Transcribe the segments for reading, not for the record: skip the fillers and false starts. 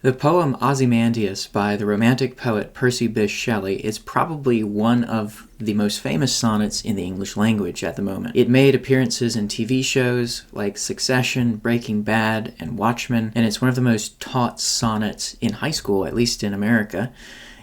The poem Ozymandias by the Romantic poet Percy Bysshe Shelley is probably one of the most famous sonnets in the English language at the moment. It made appearances in TV shows like Succession, Breaking Bad, and Watchmen, and it's one of the most taught sonnets in high school, at least in America.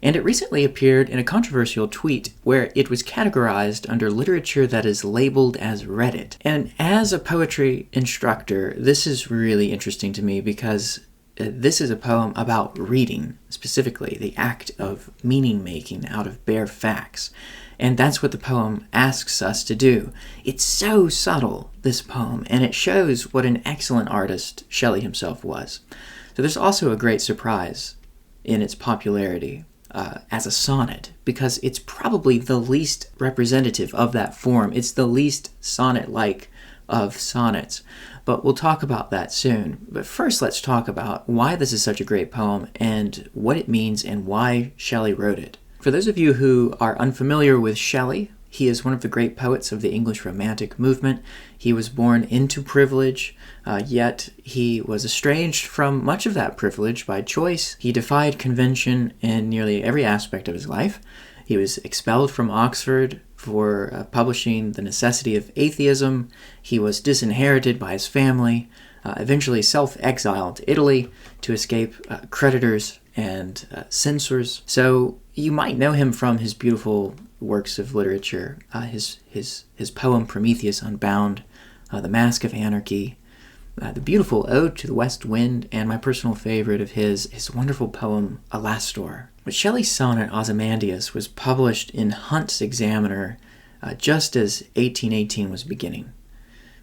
And it recently appeared in a controversial tweet where it was categorized under literature that is labeled as Reddit. And as a poetry instructor, this is really interesting to me because this is a poem about reading, specifically the act of meaning-making out of bare facts. And that's what the poem asks us to do. It's so subtle, this poem, and it shows what an excellent artist Shelley himself was. So there's also a great surprise in its popularity as a sonnet, because it's probably the least representative of that form. It's the least sonnet-like of sonnets. But we'll talk about that soon. But first, let's talk about why this is such a great poem and what it means and why Shelley wrote it. For those of you who are unfamiliar with Shelley, he is one of the great poets of the English Romantic movement. He was born into privilege, yet he was estranged from much of that privilege by choice. He defied convention in nearly every aspect of his life. He was expelled from Oxford for publishing The Necessity of Atheism. He was disinherited by his family, eventually self-exiled to Italy to escape creditors and censors. So you might know him from his beautiful works of literature, his poem Prometheus Unbound, The Mask of Anarchy, the beautiful Ode to the West Wind, and my personal favorite of his wonderful poem Alastor. But Shelley's sonnet Ozymandias was published in Hunt's Examiner just as 1818 was beginning.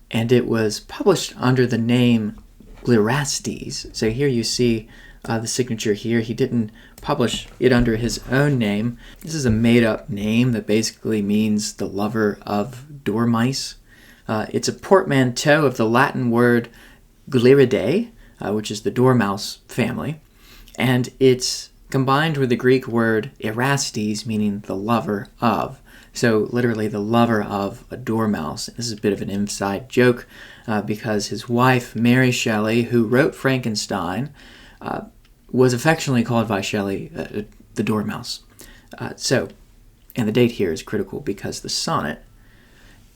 And it was published under the name Glirastes. So here you see the signature here. He didn't publish it under his own name. This is a made-up name that basically means the lover of dormice. It's a portmanteau of the Latin word Gliridae, which is the dormouse family, and it's combined with the Greek word Erastes, meaning the lover of. So literally the lover of a dormouse. This is a bit of an inside joke because his wife, Mary Shelley, who wrote Frankenstein, was affectionately called by Shelley the dormouse. And the date here is critical because the sonnet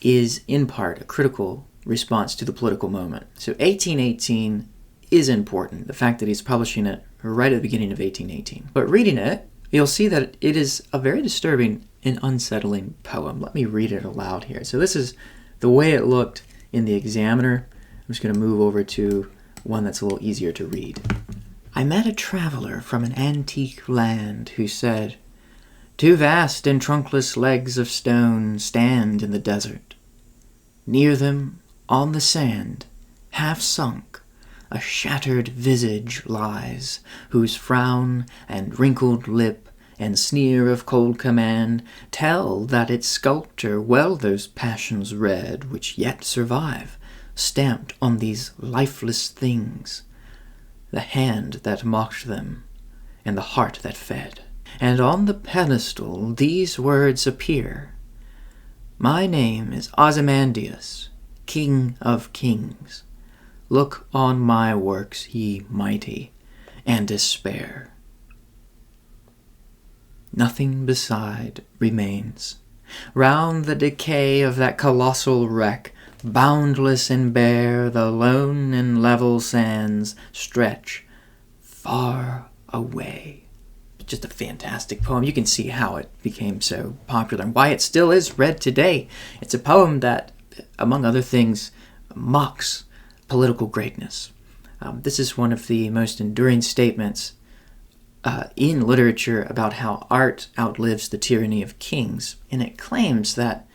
is in part a critical response to the political moment. So 1818 is important, the fact that he's publishing it right at the beginning of 1818. But reading it, you'll see that it is a very disturbing and unsettling poem. Let me read it aloud here. So this is the way it looked in the Examiner. I'm just going to move over to one that's a little easier to read. I met a traveler from an antique land who said, "Two vast and trunkless legs of stone stand in the desert. Near them, on the sand, half sunk, a shattered visage lies, whose frown and wrinkled lip and sneer of cold command tell that its sculptor well those passions read which yet survive, stamped on these lifeless things, the hand that mocked them, and the heart that fed. And on the pedestal these words appear, My name is Ozymandias, King of Kings. Look on my works, ye mighty, and despair. Nothing beside remains. Round the decay of that colossal wreck, boundless and bare, the lone and level sands stretch far away." Just a fantastic poem. You can see how it became so popular and why it still is read today. It's a poem that, among other things, mocks political greatness. This is one of the most enduring statements in literature about how art outlives the tyranny of kings, and it claims that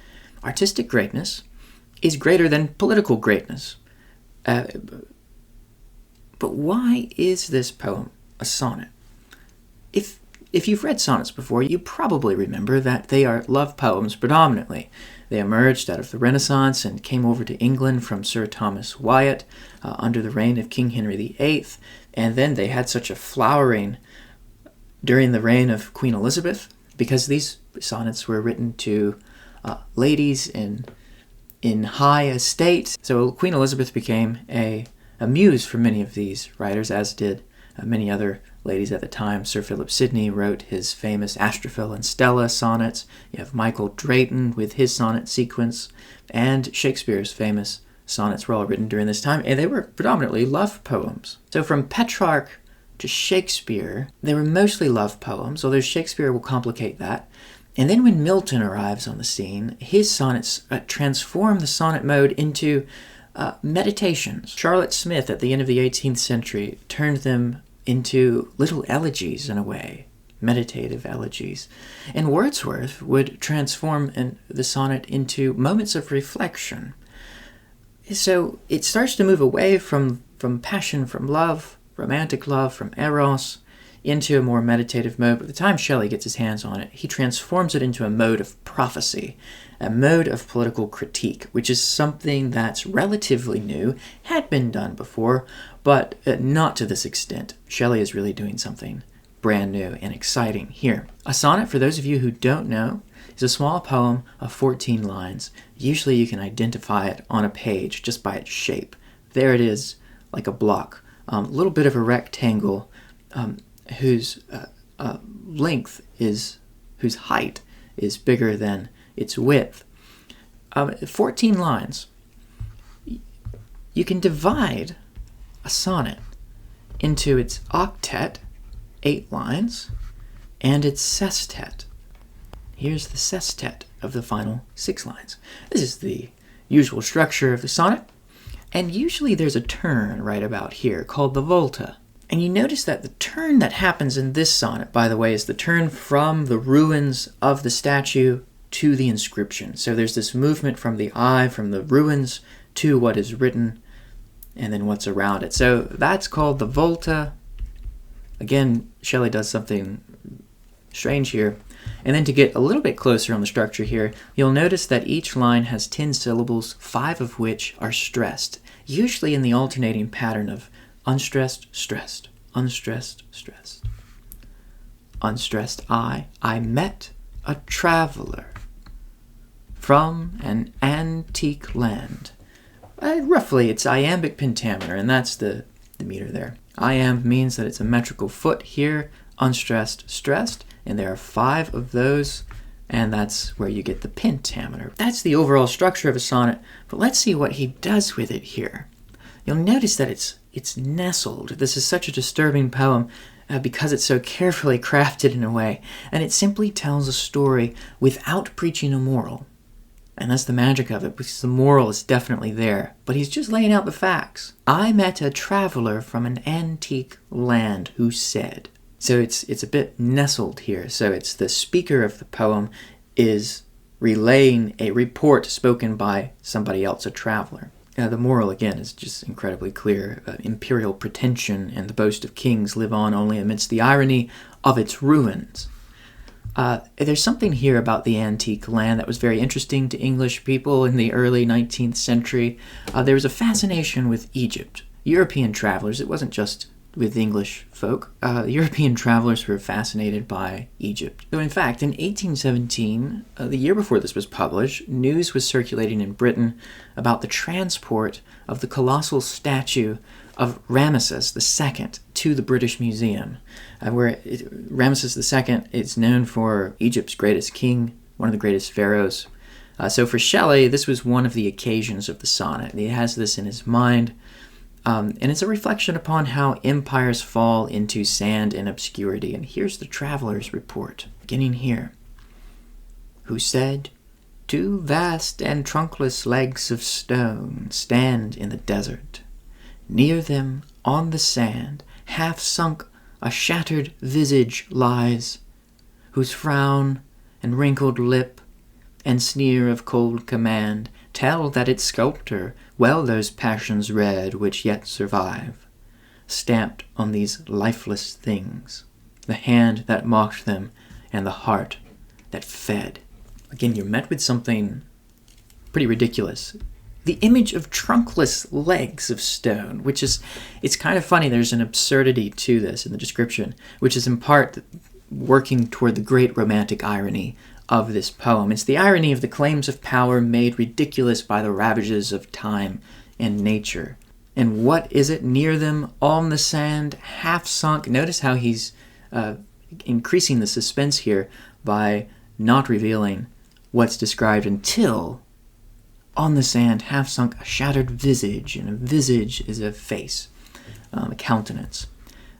artistic greatness is greater than political greatness. But why is this poem a sonnet? If you've read sonnets before, you probably remember that they are love poems predominantly. They emerged out of the Renaissance and came over to England from Sir Thomas Wyatt under the reign of King Henry VIII, and then they had such a flowering during the reign of Queen Elizabeth because these sonnets were written to ladies in high estate. So Queen Elizabeth became a muse for many of these writers, as did Many other ladies at the time. Sir Philip Sidney wrote his famous Astrophel and Stella sonnets. You have Michael Drayton with his sonnet sequence, and Shakespeare's famous sonnets were all written during this time, and they were predominantly love poems. So from Petrarch to Shakespeare, they were mostly love poems, although Shakespeare will complicate that. And then when Milton arrives on the scene, his sonnets transform the sonnet mode into meditations. Charlotte Smith at the end of the 18th century turned them into little elegies in a way, meditative elegies. And Wordsworth would transform the sonnet into moments of reflection. So it starts to move away from passion, from love, romantic love, from eros, into a more meditative mode. By the time Shelley gets his hands on it, he transforms it into a mode of prophecy, a mode of political critique, which is something that's relatively new, had been done before, but not to this extent. Shelley is really doing something brand new and exciting here. A sonnet, for those of you who don't know, is a small poem of 14 lines. Usually you can identify it on a page just by its shape. There it is, like a block. A little bit of a rectangle whose whose height is bigger than its width. 14 lines. You can divide a sonnet into its octet, 8 lines, and its sestet. Here's the sestet of the final 6 lines. This is the usual structure of the sonnet, and usually there's a turn right about here called the volta. And you notice that the turn that happens in this sonnet, by the way, is the turn from the ruins of the statue to the inscription. So there's this movement from the eye, from the ruins to what is written, and then what's around it. So that's called the volta. Again, Shelley does something strange here. And then to get a little bit closer on the structure here, you'll notice that each line has 10 syllables, 5 of which are stressed, usually in the alternating pattern of unstressed, stressed, unstressed, stressed. Unstressed I met a traveler from an antique land. Roughly, it's iambic pentameter, and that's the meter there. Iamb means that it's a metrical foot here, unstressed, stressed, and there are 5 of those, and that's where you get the pentameter. That's the overall structure of a sonnet, but let's see what he does with it here. You'll notice that it's nestled. This is such a disturbing poem because it's so carefully crafted in a way, and it simply tells a story without preaching a moral. And that's the magic of it, because the moral is definitely there, but he's just laying out the facts. I met a traveler from an antique land who said. So it's a bit nestled here. So it's the speaker of the poem is relaying a report spoken by somebody else, a traveler. The moral, again, is just incredibly clear. Imperial pretension and the boast of kings live on only amidst the irony of its ruins. There's something here about the antique land that was very interesting to English people in the early 19th century. There was a fascination with Egypt. European travelers, it wasn't just with English folk, European travelers were fascinated by Egypt. So in fact, in 1817, the year before this was published, news was circulating in Britain about the transport of the colossal statue of Ramesses II to the British Museum, where Ramesses II is known for Egypt's greatest king, one of the greatest pharaohs. So for Shelley, this was one of the occasions of the sonnet. He has this in his mind, and it's a reflection upon how empires fall into sand and obscurity. And here's the traveler's report, beginning here. Who said, 2 vast and trunkless legs of stone stand in the desert. Near them, on the sand, half sunk, a shattered visage lies, whose frown and wrinkled lip and sneer of cold command tell that its sculptor well those passions read which yet survive, stamped on these lifeless things, the hand that mocked them and the heart that fed. Again, you're met with something pretty ridiculous. The image of trunkless legs of stone, which is, it's kind of funny, there's an absurdity to this in the description, which is in part working toward the great romantic irony of this poem. It's the irony of the claims of power made ridiculous by the ravages of time and nature. And what is it near them on the sand, half sunk? Notice how he's increasing the suspense here by not revealing what's described until on the sand, half sunk, a shattered visage, and a visage is a face, a countenance,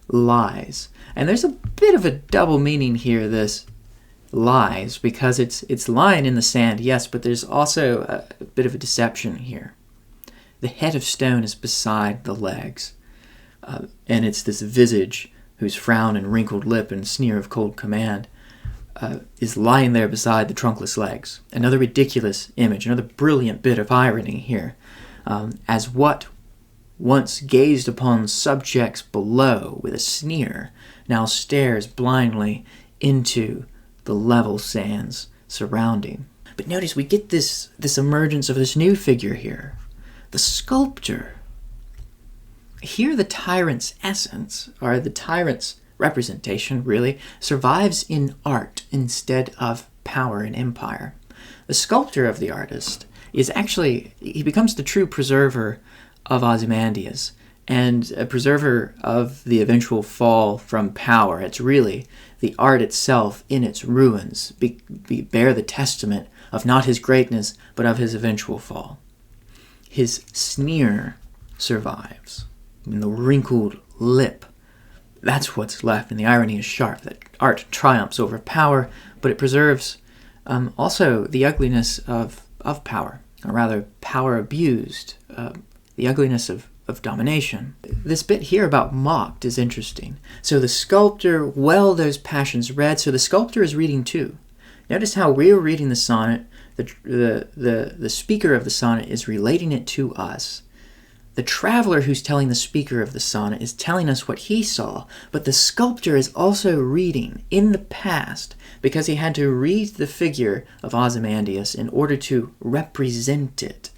lies. And there's a bit of a double meaning here, this lies, because it's lying in the sand, yes, but there's also a bit of a deception here. The head of stone is beside the legs, and it's this visage whose frown and wrinkled lip and sneer of cold command is lying there beside the trunkless legs. Another ridiculous image, another brilliant bit of irony here, as what once gazed upon subjects below with a sneer now stares blindly into the level sands surrounding. But notice we get this emergence of this new figure here, the sculptor. Here the tyrant's essence, or the tyrant's representation, really, survives in art instead of power and empire. The sculptor of the artist is actually, he becomes the true preserver of Ozymandias and a preserver of the eventual fall from power. It's really the art itself in its ruins bear the testament of not his greatness, but of his eventual fall. His sneer survives. In the wrinkled lip, that's what's left, and the irony is sharp, that art triumphs over power, but it preserves also the ugliness of power, or rather power abused, the ugliness of domination. This bit here about mocked is interesting. So the sculptor, well those passions read, so the sculptor is reading too. Notice how we're reading the sonnet, the speaker of the sonnet is relating it to us. The traveler who's telling the speaker of the sonnet is telling us what he saw, but the sculptor is also reading in the past because he had to read the figure of Ozymandias in order to represent it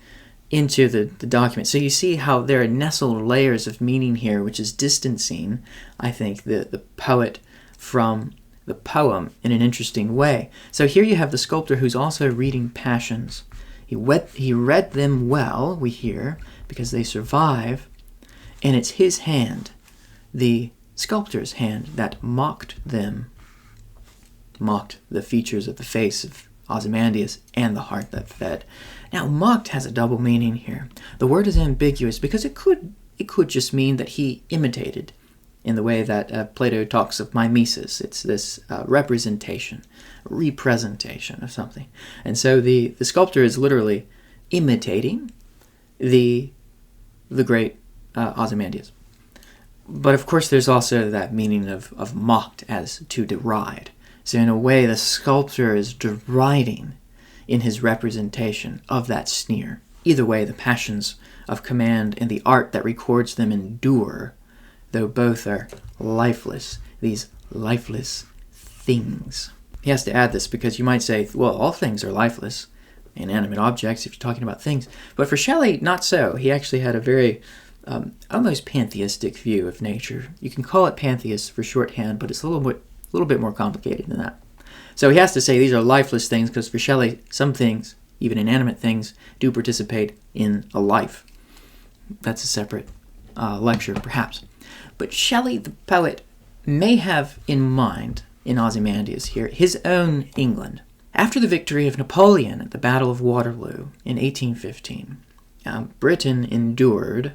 into the document. So you see how there are nestled layers of meaning here, which is distancing, I think, the poet from the poem in an interesting way. So here you have the sculptor who's also reading passions. He read them well, we hear, because they survive, and it's his hand, the sculptor's hand, that mocked them, mocked the features of the face of Ozymandias and the heart that fed. Now, mocked has a double meaning here. The word is ambiguous because it could just mean that he imitated, in the way that Plato talks of mimesis. It's this representation of something. And so the sculptor is literally imitating the great Ozymandias. But of course there's also that meaning of mocked as to deride. So in a way the sculptor is deriding in his representation of that sneer. Either way, the passions of command and the art that records them endure, though both are lifeless, these lifeless things. He has to add this because you might say, well, all things are lifeless, inanimate objects, if you're talking about things. But for Shelley, not so. He actually had a very almost pantheistic view of nature. You can call it pantheist for shorthand, but it's a little bit more complicated than that. So he has to say these are lifeless things because for Shelley, some things, even inanimate things, do participate in a life. That's a separate lecture, perhaps. But Shelley, the poet, may have in mind, in Ozymandias here, his own England. After the victory of Napoleon at the Battle of Waterloo in 1815, Britain endured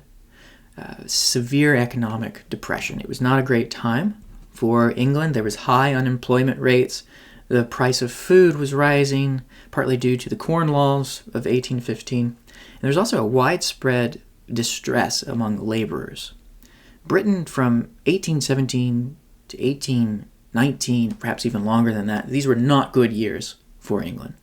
severe economic depression. It was not a great time for England. There was high unemployment rates. The price of food was rising, partly due to the Corn Laws of 1815. And there was also a widespread distress among laborers. Britain from 1817 to 1819, perhaps even longer than that, these were not good years for England.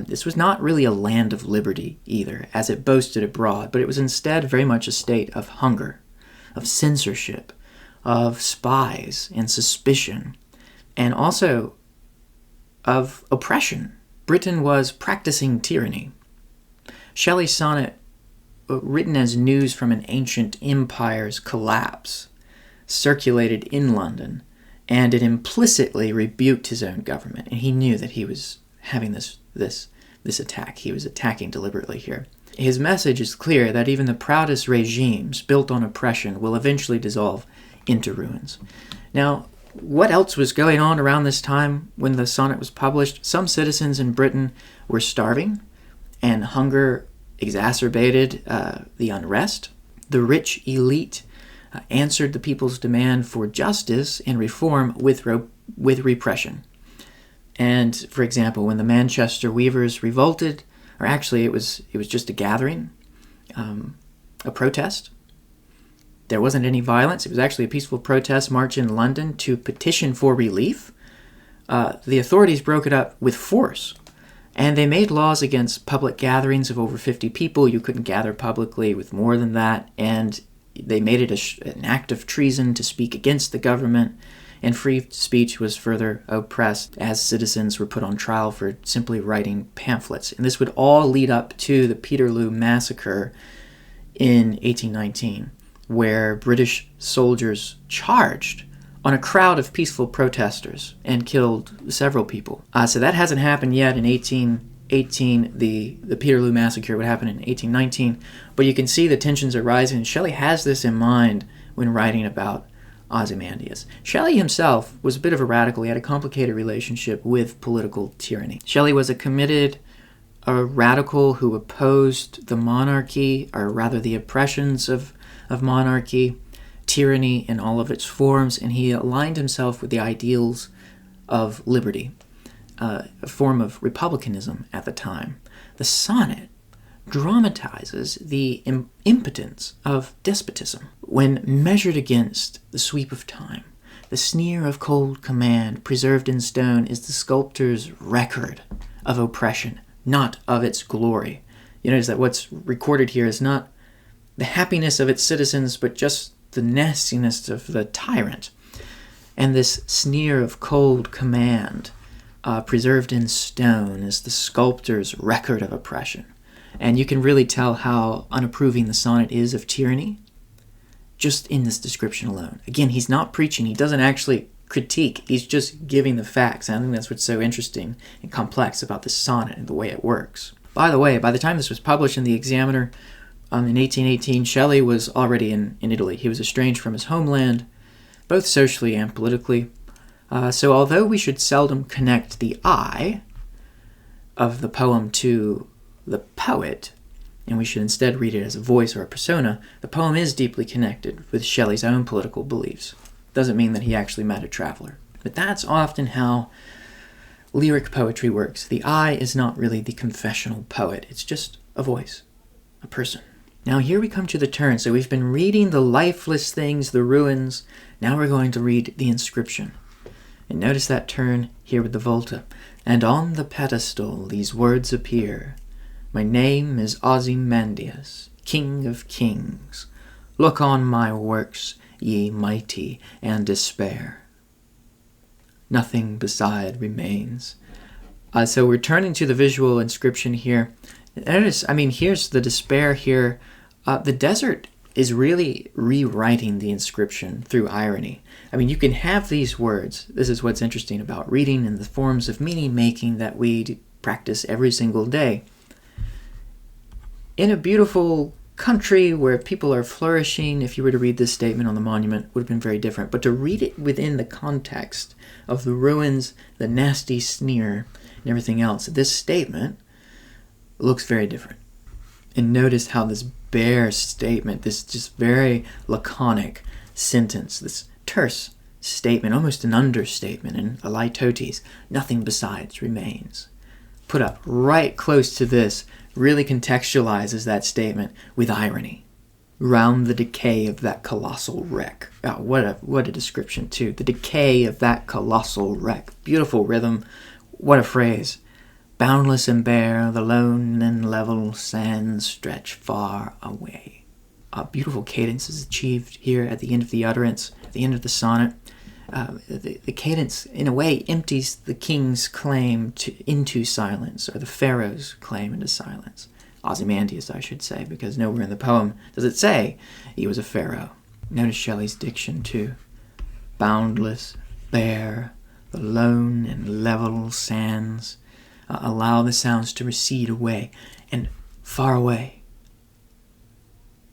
This was not really a land of liberty either, as it boasted abroad, but it was instead very much a state of hunger, of censorship, of spies and suspicion, and also of oppression. Britain was practicing tyranny. Shelley's sonnet, written as news from an ancient empire's collapse, circulated in London, and it implicitly rebuked his own government, and he knew that he was having this attack. He was attacking deliberately here. His message is clear that even the proudest regimes built on oppression will eventually dissolve into ruins. Now, what else was going on around this time when the sonnet was published? Some citizens in Britain were starving, and hunger exacerbated the unrest. The rich elite answered the people's demand for justice and reform with repression. And, for example, when the Manchester weavers revolted, or actually it was just a gathering, a protest. There wasn't any violence. It was actually a peaceful protest march in London to petition for relief. The authorities broke it up with force, and they made laws against public gatherings of over 50 people. You couldn't gather publicly with more than that, and they made it an act of treason to speak against the government, and free speech was further oppressed as citizens were put on trial for simply writing pamphlets. And this would all lead up to the Peterloo Massacre in 1819, where British soldiers charged on a crowd of peaceful protesters and killed several people. So that hasn't happened yet in 1818. The Peterloo Massacre would happen in 1819, but you can see the tensions are rising. Shelley has this in mind when writing about Ozymandias. Shelley himself was a bit of a radical. He had a complicated relationship with political tyranny. Shelley was a radical who opposed the monarchy, or rather the oppressions of monarchy, tyranny in all of its forms, and he aligned himself with the ideals of liberty, a form of republicanism at the time. The sonnet dramatizes the impotence of despotism when measured against the sweep of time. The sneer of cold command preserved in stone is the sculptor's record of oppression, not of its glory. You notice that what's recorded here is not the happiness of its citizens, but just the nastiness of the tyrant. And this sneer of cold command, preserved in stone, is the sculptor's record of oppression. And you can really tell how unapproving the sonnet is of tyranny just in this description alone. Again, he's not preaching. He doesn't actually critique. He's just giving the facts. And I think that's what's so interesting and complex about this sonnet and the way it works. By the way, by the time this was published in the Examiner in 1818, Shelley was already in Italy. He was estranged from his homeland, both socially and politically. So although we should seldom connect the I of the poem to the poet, and we should instead read it as a voice or a persona, the poem is deeply connected with Shelley's own political beliefs. Doesn't mean that he actually met a traveler. But that's often how lyric poetry works. The I is not really the confessional poet. It's just a voice, a person. Now here we come to the turn. So we've been reading the lifeless things, the ruins. Now we're going to read the inscription. And notice that turn here with the volta. And on the pedestal these words appear. My name is Ozymandias, King of Kings. Look on my works, ye mighty, and despair. Nothing beside remains. So we're turning to the visual inscription here. Notice, here's the despair here. The desert is really rewriting the inscription through irony. You can have these words. This is what's interesting about reading and the forms of meaning-making that we practice every single day. In a beautiful country where people are flourishing, if you were to read this statement on the monument, it would have been very different. But to read it within the context of the ruins, the nasty sneer, and everything else, this statement looks very different. And notice how this bare statement, this just very laconic sentence, this terse statement, almost an understatement in Alaitotes, nothing besides remains, put up right close to this, really contextualizes that statement with irony. Round the decay of that colossal wreck. Oh, what a description too. The decay of that colossal wreck. Beautiful rhythm. What a phrase. Boundless and bare, the lone and level sands stretch far away. A beautiful cadence is achieved here at the end of the utterance, at the end of the sonnet. The cadence, in a way, empties the king's claim into silence, or the pharaoh's claim into silence. Ozymandias, I should say, because nowhere in the poem does it say he was a pharaoh. Notice Shelley's diction, too. Boundless, bare, the lone and level sands. Allow the sounds to recede away, and far away.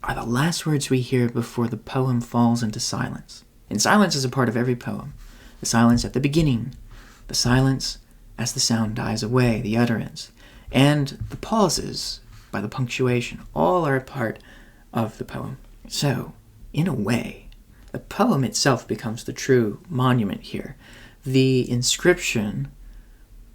are the last words we hear before the poem falls into silence. And silence is a part of every poem. The silence at the beginning, the silence as the sound dies away, the utterance, and the pauses by the punctuation, all are a part of the poem. So, in a way, the poem itself becomes the true monument here. The inscription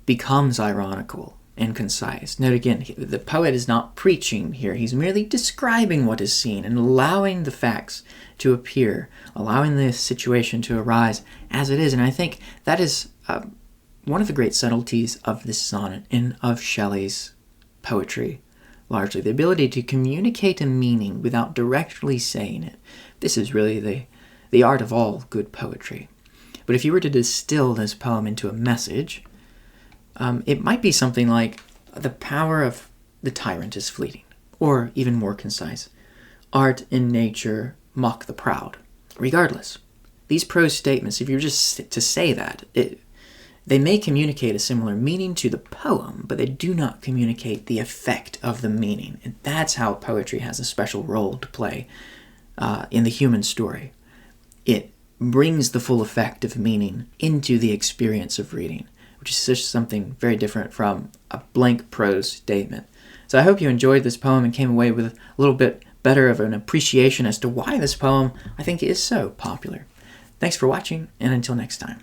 becomes ironical and concise. Note again, the poet is not preaching here. He's merely describing what is seen and allowing the facts to appear, allowing the situation to arise as it is. And I think that is one of the great subtleties of this sonnet and of Shelley's poetry, largely. The ability to communicate a meaning without directly saying it. This is really the art of all good poetry. But if you were to distill this poem into a message, it might be something like, the power of the tyrant is fleeting, or even more concise, art and nature mock the proud. Regardless, these prose statements, if you were just to say that, they may communicate a similar meaning to the poem, but they do not communicate the effect of the meaning. And that's how poetry has a special role to play in the human story. It brings the full effect of meaning into the experience of reading, which is just something very different from a blank prose statement. So I hope you enjoyed this poem and came away with a little bit better of an appreciation as to why this poem, I think, is so popular. Thanks for watching, and until next time.